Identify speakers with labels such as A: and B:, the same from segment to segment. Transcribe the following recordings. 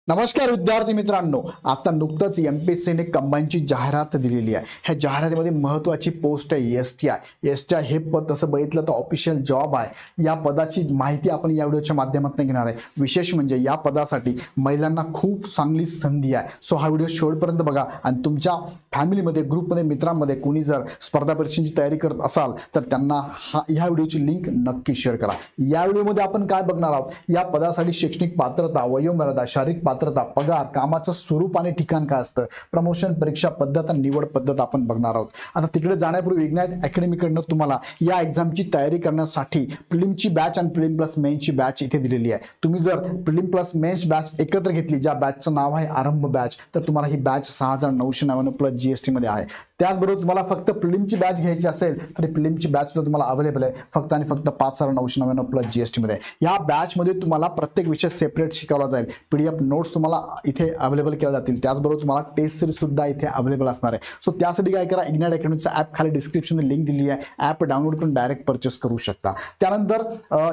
A: नमस्कार विद्यार्थी मित्रांनो, आता नुकतंच एमपीएससीने कंबाईनची जाहिरात दिलेली आहे। ह्या जाहिरातीमध्ये महत्त्वाची पोस्ट आहे एसटीआय हे पद तसं बघितलं तर ऑफिशियल जॉब आहे। या पदाची माहिती आपण या व्हिडिओच्या माध्यमातून घेणार आहे। विशेष म्हणजे या पदासाठी महिलांना खूप चांगली संधी आहे। सो हा व्हिडिओ शेवटपर्यंत बघा आणि तुमच्या फॅमिलीमध्ये ग्रुपमध्ये मित्रांमध्ये कोणी जर स्पर्धा परीक्षेची तयारी करत असाल तर त्यांना ह्या व्हिडिओची लिंक नक्की शेअर करा। या व्हिडिओमध्ये आपण काय बघणार आहोत, या पदासाठी शैक्षणिक पात्रता, वयोमर्यादा, शारीरिक पात्रता, पगार, कामाचं स्वरूप आणि ठिकाण काय असतं, प्रमोशन, परीक्षा पद्धत आणि निवड पद्धत आपण बघणार आहोत। आता तिकडे जाण्यापूर्वी इग्नाइट अकॅडमीकडनं तुम्हाला या एक्झामची तयारी करण्यासाठी प्रिलिमची बॅच आणि प्रिलिम प्लस मेन्सची बॅच इथे दिलेली आहे। तुम्ही जर प्रिलिम प्लस मेन्स बॅच एकत्र घेतली, ज्या बॅचचं नाव आहे आरंभ बॅच, तर तुम्हाला ही बॅच 6999 प्लस जीएसटी मध्ये आहे। त्याचबरोबर तुम्हाला फक्त प्रिलिमची बॅच घ्यायची असेल तर प्रिलिमची बॅच सुद्धा तुम्हाला अवेलेबल आहे, फक्त आणि फक्त 5999 प्लस जीएसटी मध्ये। या बॅच मध्ये तुम्हाला प्रत्येक विषय सेपरेट शिकवला जाईल, पीडीएफ नोट्स तुम्हाला इथे अवेलेबल केल्या जातील, त्याचबरोबर तुम्हाला टेस्ट सिरीज सुद्धा इथे अवेलेबल असणार आहे। सो त्यासाठी काय करा, इग्नाइट अकॅडमीचा ॲप खाली डिस्क्रिप्शन मध्ये लिंक दिली आहे, ॲप डाउनलोड करून डायरेक्ट परचेस करू शकता। त्यानंतर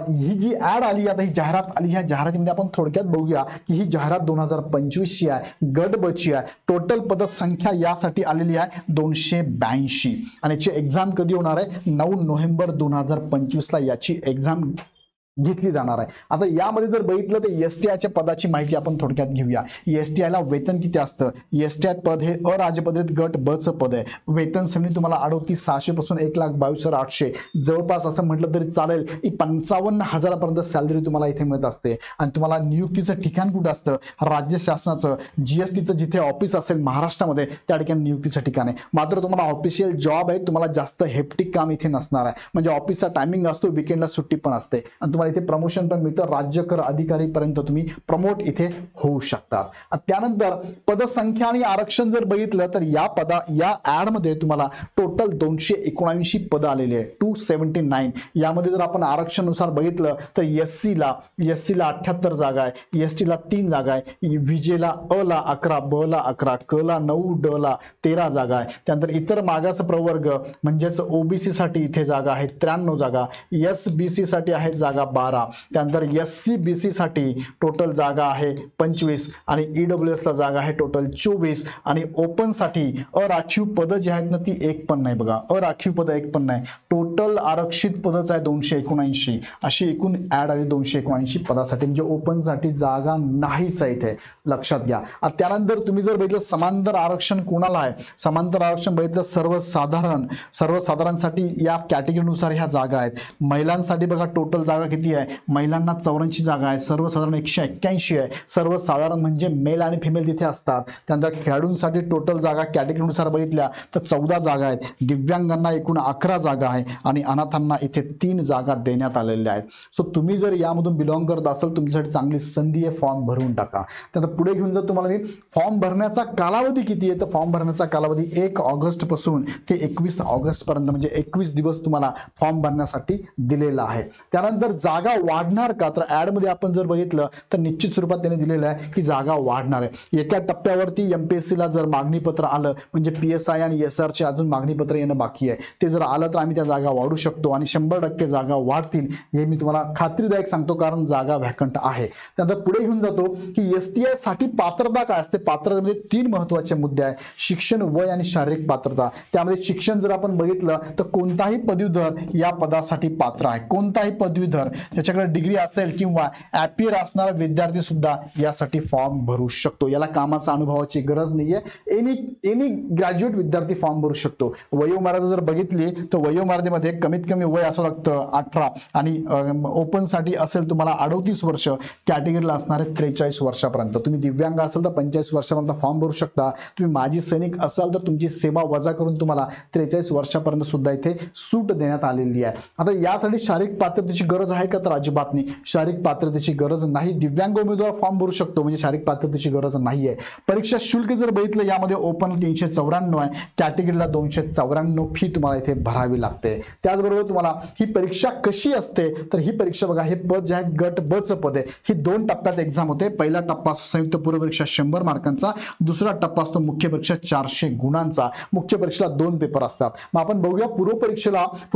A: ही जी ॲड आली, आता ही जाहिरात आली, ह्या जाहिरातीमध्ये आपण थोडक्यात बघूया की ही जाहिरात 2025 ची आहे, गट ब ची आहे। टोटल पदसंख्या यासाठी आलेली आहे 282 आणि याची एक्झाम कधी होणार आहे, 9 नोव्हेंबर 2025 ला याची एक्झाम घेतली जाणार आहे। आता यामध्ये जर बघितलं तर एसटीआयच्या पदाची माहिती आपण थोडक्यात घेऊया। एसटीआयला वेतन किती असतं, एसटीआय पद हे अराजपत्रित गट ब चं पद आहे। वेतन श्रेणी तुम्हाला 38,600 पासून 1,22,800 जवळपास असं म्हटलं तरी चालेल, 55,000 पर्यंत सॅलरी तुम्हाला इथे मिळत असते। आणि तुम्हाला नियुक्तीचं ठिकाण कुठं असतं, राज्य शासनाचं जीएसटीचं जिथे ऑफिस असेल महाराष्ट्रामध्ये त्या ठिकाणी नियुक्तीचं ठिकाण आहे। मात्र तुम्हाला ऑफिशियल जॉब आहे, तुम्हाला जास्त हेप्टिक काम इथे नसणार आहे, म्हणजे ऑफिसचा टायमिंग असतो, वीकेंडला सुट्टी पण असते आणि इथे प्रमोशन पण मिळतं, राज्य कर अधिकारी पर्यंत तुम्ही प्रमोट इथे होऊ शकतात। त्यानंतर पदसंख्या आणि आरक्षण जर बघितलं तर या ऍड मध्ये तुम्हाला टोटल 279 पद आलेली आहे, 279। यामध्ये जर आपण आरक्षण नुसार बघितलं तर एससी ला 78 जागा आहे, एसटी ला 3 जागा आहे, विजेला अ ला 11, ब ला 11, क ला 9, ड ला 13 जागा आहे। त्यानंतर इतर मागास प्रवर्ग म्हणजेच ओबीसी साठी इथे जागा आहेत 93 जागा, एसबीसी साठी आहेत जागा 12, त्यानंतर एससी बीसी साठी टोटल जागा आहे 25 आणि ईडब्ल्यूएस ला जागा आहे टोटल 24 आणि ओपन साठी अराखीव पद जी आहेत ना ती एक पण नाही, बघा अराखीव पद एक पण नाही, टोटल आरक्षित पदच आहे 279। अशी एकूण ऍड आली 279 पदासाठी, म्हणजे ओपन साठी जागा नाहीच आहे इथे, लक्षात घ्या। त्यानंतर तुम्ही जर बघितलं समांतर आरक्षण कोणाला आहे, समांतर आरक्षण बघितलं सर्वसाधारणसाठी या कॅटेगरीनुसार ह्या जागा आहेत। महिलांसाठी बघा टोटल जागा किती आहे, महिलांना 84 जागा आहे, सर्वसाधारण 181 आहे, सर्वसाधारण म्हणजे मेल आणि फिमेल तिथे असतात। त्यानंतर खेळाडूंसाठी टोटल जागा कॅटेगरीनुसार बघितल्या तर 14 जागा आहेत, दिव्यांगांना एकूण 11 जागा आहे आणि अनाथांना इथे 3 जागा देण्यात आलेल्या आहेत। सो तुम्ही जर यामधून बिलॉंग करत असाल, तुमच्यासाठी चांगली संधी आहे, फॉर्म भरून टाका। त्यानंतर पुढे घेऊन जर तुम्हाला मी फॉर्म भरण्याचा कालावधी किती आहे, तर फॉर्म भरण्याचा कालावधी 1 ऑगस्ट पासून ते 21 ऑगस्ट पर्यंत, म्हणजे 21 दिवस तुम्हाला फॉर्म भरण्यासाठी दिलेला आहे। त्यानंतर जागा वाढणार का, तर ऍड मध्ये आपण जर बघितलं तर निश्चित स्वरूपात त्याने दिलेलं आहे की जागा वाढणार आहे। एका टप्प्यावरती एमपीएससी ला जर मागणी पत्र आलं, म्हणजे पीएसआय आणि एसआर चे अजून मागणी पत्र येणं बाकी आहे, ते जर आलं तर आम्ही त्या जागा वाढू शकतो आणि 100% जागा वाढतील, हे मी तुम्हाला खात्रीदायक सांगतो, कारण जागा व्हॅकंट आहे। त्यानंतर पुढे घेऊन जातो की एसटीआय साठी पात्रता काय असते। पात्रतेमध्ये 3 महत्त्वाचे मुद्दे आहेत, शिक्षण, वय आणि शारीरिक पात्रता। त्यामध्ये शिक्षण जर आपण बघितलं तर कोणताही पदवीधर या पदासाठी पात्र आहे, कोणताही पदवीधर, त्याच्याकडे डिग्री असेल किंवा ॲपियर असणारा विद्यार्थी सुद्धा यासाठी फॉर्म भरू शकतो। याला कामाचा अनुभवाची गरज नाहीये, एनी ग्रॅज्युएट विद्यार्थी फॉर्म भरू शकतो। वयोमर्यादा जर बघितली तर वयोमर्यादेमध्ये कमीत कमी वय असं लागतं 18 आणि ओपन साठी असेल तुम्हाला 38 वर्ष, कॅटेगरीला असणारे 43 वर्षापर्यंत। तुम्ही दिव्यांग असेल तर 45 वर्षापर्यंत फॉर्म भरू शकता। तुम्ही माजी सैनिक असाल तर तुमची सेवा वजा करून तुम्हाला 43 वर्षापर्यंत सुद्धा इथे सूट देण्यात आलेली आहे। आता यासाठी शारीरिक पात्रतेची गरज आहे का, तर अजिबात नाही, शारीरिक पात्रतेची गरज नाही। दिव्यांग उमेदवार फॉर्म भरू शकतो, म्हणजे शारीरिक पात्रतेची गरज नाहीये। परीक्षा शुल्क जर बघितलं, यामध्ये ओपन 394 आहे, कॅटेगरीला 294 फी तुम्हाला इथे भरावी लागते। त्याचबरोबर तुम्हाला ही परीक्षा कशी असते, तर ही परीक्षा बघा, हे पद जे आहे गट ब चं पद आहे, ही 2 टप्प्यात एक्झाम होते। पहिला टप्पा संयुक्त पूर्व परीक्षा 100 मार्कांचा, दुसरा टप्पा असतो मुख्य परीक्षा 400 गुणांचा। मुख्य परीक्षेला 2 पेपर असतात। मग आपण बघूया पूर्व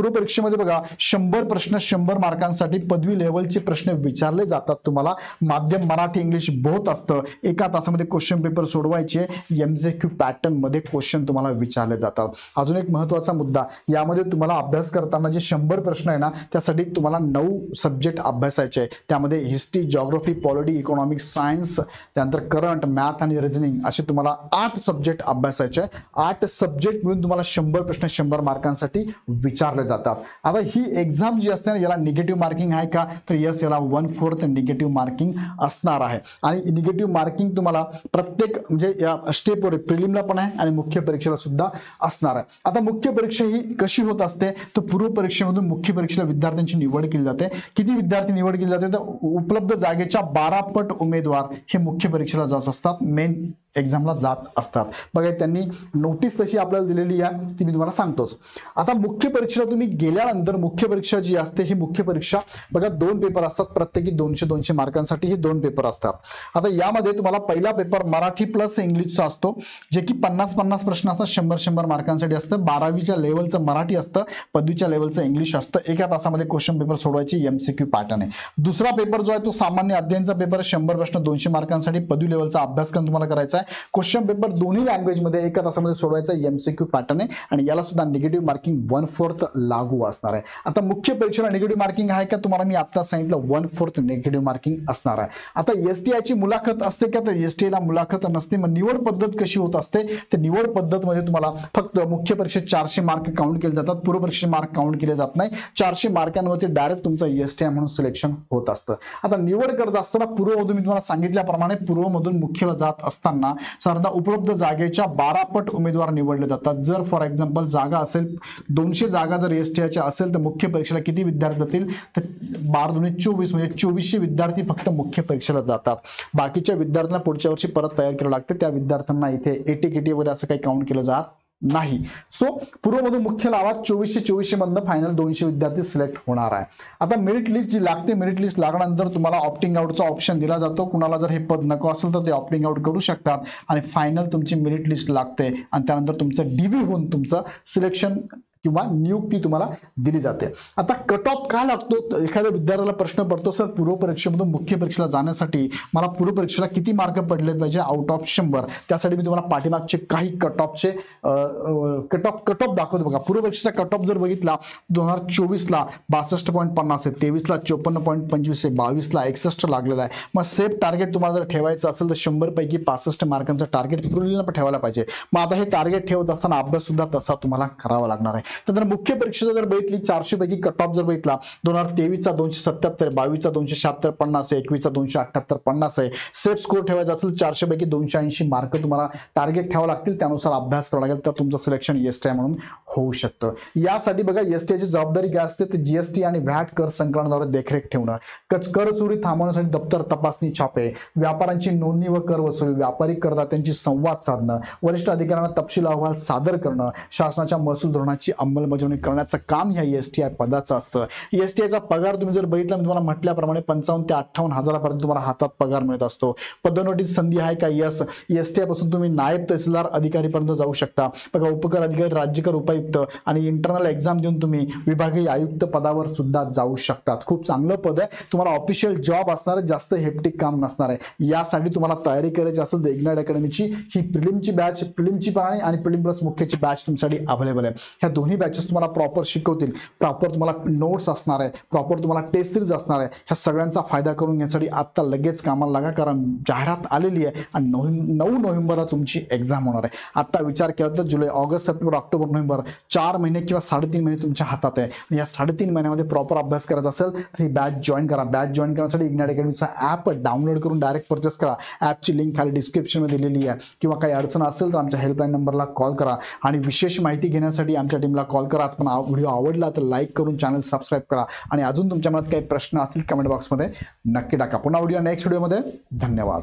A: परीक्षेमध्ये बघा 100 प्रश्न 100 मार्कांसाठी पदवी लेवलचे प्रश्न विचारले जातात तुम्हाला. माध्यम मराठी इंग्लिश बोथ असतं. एका तासामध्ये क्वेश्चन पेपर सोडवायचे. MCQ पॅटर्न मध्ये क्वेश्चन तुम्हाला विचारले जातात. अजून एक महत्त्वाचा मुद्दा, यामध्ये तुम्हाला अभ्यास करताना जे 100 प्रश्न आहे ना, त्यासाठी तुम्हाला 9 सब्जेक्ट अभ्यासायचे आहे. त्यामध्ये history, geography, polity, economics, science, त्यानंतर करंट, मॅथ आणि रिझनिंग असे तुम्हाला 8 सब्जेक्ट अभ्यासायचे आहे. 8 सब्जेक्ट मिळून तुम्हाला 100 प्रश्न 100 मार्कांसाठी विचारले जातात. आता ही एक्झाम जी असते ना, याला निगेटिव्ह मार्किंग आहे का, तर यस, याला 1/4 निगेटिव्ह मार्किंग असणार आहे. आणि निगेटिव्ह मार्किंग तुम्हाला प्रत्येक म्हणजे या स्टेपवर प्रिलिमला पण आहे आणि मुख्य परीक्षेला सुद्धा असणार आहे. आता मुख्य परीक्षा ही कशी होत असते, तर पूर्व परीक्षेमधून मुख्य परीक्षेला विद्यार्थ्यांची निवड केली जाते. किती विद्यार्थी निवड केली जाते, तर उपलब्ध जागेच्या 12 पट उमेदवार हे मुख्य परीक्षेला जात असतात, मेन एक्झामला जात असतात. बघा, त्यांनी नोटीस तशी आपल्याला दिलेली आहे, ती मी तुम्हाला सांगतोच. आता मुख्य परीक्षेला तुम्ही गेल्यानंतर मुख्य परीक्षा जी असते ही मुख्य परीक्षा बघा 2 पेपर असतात, प्रत्येकी 200 मार्कांसाठी हे 2 पेपर असतात. आता यामध्ये तुम्हाला पहिला पेपर मराठी प्लस इंग्लिशचा असतो, जे की 50 प्रश्न असतात, 100 मार्कांसाठी असतं. 12वीच्या लेवलचं मराठी असतं, पदवीच्या लेवलचं इंग्लिश असतं. एका तासामध्ये क्वेश्चन पेपर सोडवायची, MCQ पॅटर्न आहे. दुसरा पेपर जो आहे तो सामान्य अध्ययनचा पेपर, 100 प्रश्न 200 मार्कांसाठी, पदवी लेवलचा अभ्यासक्रम तुम्हाला करायचा आहे. क्वेश्चन पेपर दोन्ही लँग्वेज मध्ये एका तासामध्ये सोडवायचा, MCQ पॅटर्न आहे आणि याला सुद्धा निगेटिव्ह मार्किंग 1/4 लागू असणार आहे. आता मुख्य परीक्षेला निगेटिव्ह मार्किंग आहे का, तुम्हाला मी आता सांगितलं 1/4 निगेटिव्ह मार्किंग असणार आहे. आता STI ची मुलाखत असते का, तर STI ला मुलाखत नसते. मग निवड पद्धत कशी होत असते, तर निवड पद्धत मध्ये तुम्हाला फक्त मुख्य परीक्षेत 400 मार्क काउंट केले जातात, पूर्व परीक्षेचे मार्क काउंट केले जात नाही. 400 मार्कांवरती डायरेक्ट तुमचं STI म्हणून सिलेक्शन होत असतं. आता निवड करत असताना पूर्वमधून मी तुम्हाला सांगितल्याप्रमाणे पूर्वमधून मुख्यला जात असताना साधारणतः उपलब्ध जागेच्या 12 पट उमेदवार निवडले जातात. जर फॉर एक्झाम्पल जागा असेल 200 जागा जर STI च्या असेल तर मुख्य परीक्षेला किती विद्यार्थी जातील, तर 12×2 म्हणजे 2400 विद्यार्थी फक्त मुख्य परीक्षेला जातात. बाकीच्या विद्यार्थ्यांना पुढच्या वर्षी परत तयार करावं लागते. त्या विद्यार्थ्यांना इथे AT-KT वगैरे असं काही काउंट केलं जात नाही. सो पूर्वमधून मुख्य लावा 2400 मधनं फायनल 200 विद्यार्थी सिलेक्ट होणार आहे. आता मेरिट लिस्ट जी लागते, मेरिट लिस्ट लागल्यानंतर तुम्हाला ऑप्टिंग आउटचा ऑप्शन दिला जातो. कुणाला जर हे पद नको असेल तर ते ऑप्टिंग आउट करू शकतात आणि फायनल तुमची मेरिट लिस्ट लागते आणि त्यानंतर तुमचं DV होऊन तुमचं सिलेक्शन किंवा नियुक्ती तुम्हाला दिली जाते. आता कट ऑफ काय लागतो, एखाद्या विद्यार्थ्याला प्रश्न पडतो, सर पूर्व परीक्षेमधून मुख्य परीक्षेला जाण्यासाठी मला पूर्व परीक्षेला किती मार्क पडले पाहिजे आउट ऑफ 100. त्यासाठी मी तुम्हाला पाठीमागचे काही कट ऑफचे कट ऑफ दाखवतो. बघा, पूर्व परीक्षेचा कट ऑफ जर बघितला 2024 ला 62.50 आहे, 23 ला 54.25 आहे, 22 ला 61 लागलेला आहे. मग सेफ टार्गेट तुम्हाला जर ठेवायचं असेल तर 100 पैकी 65 मार्कांचं टार्गेट पूर्वीला ठेवायला पाहिजे. मग आता हे टार्गेट ठेवत असताना अभ्यास सुद्धा तसा तुम्हाला करावा लागणार आहे. तर मुख्य परीक्षेचा जर बघितली 400 पैकी कट ऑफ जर बघितला 2023 चा 277, 22 चा 276, 50 आहे, 21 चा 278, 50 आहे. सेफ स्कोर ठेवायचा असेल 400 पैकी 280 मार्क तुम्हाला टार्गेट ठेवावं लागतील. त्यानुसार अभ्यास करावा लागेल, तर तुमचं सिलेक्शन STI म्हणून होऊ शकतं. यासाठी बघा STI ची जबाबदारी काय असते, तर GST आणि व्हॅट कर संकलनाद्वारे देखरेख ठेवणं, कर चोरी थांबवण्यासाठी दप्तर तपासणी छापे, व्यापाऱ्यांची नोंदणी व कर वसुली, व्यापारी करदात्यांची संवाद साधणं, वरिष्ठ अधिकाऱ्यांना तपशील अहवाल सादर करणं, शासनाच्या महसूल धोरणाची अंमलबजावणी करण्याचं काम ह्या STI पदाचं असतं. STI चा पगार तुम्ही जर बघितला, मी तुम्हाला म्हटल्याप्रमाणे 55 ते 58 हजारापर्यंत तुम्हाला हातात पगार मिळत असतो. पदोन्नतीची संधी आहे का, यस. STI पासून तुम्ही नायब तहसीलदार अधिकारीपर्यंत जाऊ शकता. बघा, उपकर अधिकारी, राज्यकर उपायुक्त आणि इंटरनल एक्झाम देऊन तुम्ही विभागीय आयुक्त पदावर सुद्धा जाऊ शकतात. खूप चांगलं पद आहे. तुम्हाला ऑफिशियल जॉब असणार आहे, जास्त हेप्टिक काम नसणार आहे. यासाठी तुम्हाला तयारी करायची असेल तर इग्नाइट अकॅडमीची ही प्रिलिमची बॅच, प्रिलिमची पण आणि प्रिलिम प्लस मुख्यची बॅच तुमच्यासाठी अवेलेबल आहे. ह्या दोन्ही बॅचेस तुम्हाला प्रॉपर शिकवतील, प्रॉपर तुम्हाला नोट्स असणार आहे, प्रॉपर तुम्हाला टेस्ट सिरीज असणार आहे. ह्या सगळ्यांचा फायदा करून घेण्यासाठी आता लगेच कामाला लागा, कारण जाहिरात आलेली आहे आणि 9 नोव्हेंबरला तुमची एक्झाम होणार आहे. आता विचार केला तर जुलै, ऑगस्ट, सप्टेंबर, ऑक्टोबर, नोव्हेंबर 4 महिने किंवा 3.5 महिने तुमच्या हातात आहे. आणि या 3.5 महिन्यामध्ये प्रॉपर अभ्यास करायचा असेल तर ही बॅच जॉईन करा. बॅच जॉईन करण्यासाठी इग्नाइट अकॅडमीचा ॲप डाउनलोड करून डायरेक्ट परचेस करा. ॲपची लिंक खाली डिस्क्रिप्शनमध्ये दिलेली आहे. किंवा काही अडचण असेल तर आमच्या हेल्पलाईन नंबरला कॉल करा आणि विशेष माहिती घेण्यासाठी आमच्या टीमला कॉल करा. आज पण व्हिडिओ आवडला तर लाईक करून चॅनल सबस्क्राईब करा आणि अजून तुमच्या मनात काही प्रश्न असतील कमेंट बॉक्समध्ये नक्की टाका. पुन्हा व्हिडिओ नेक्स्ट व्हिडिओमध्ये. धन्यवाद.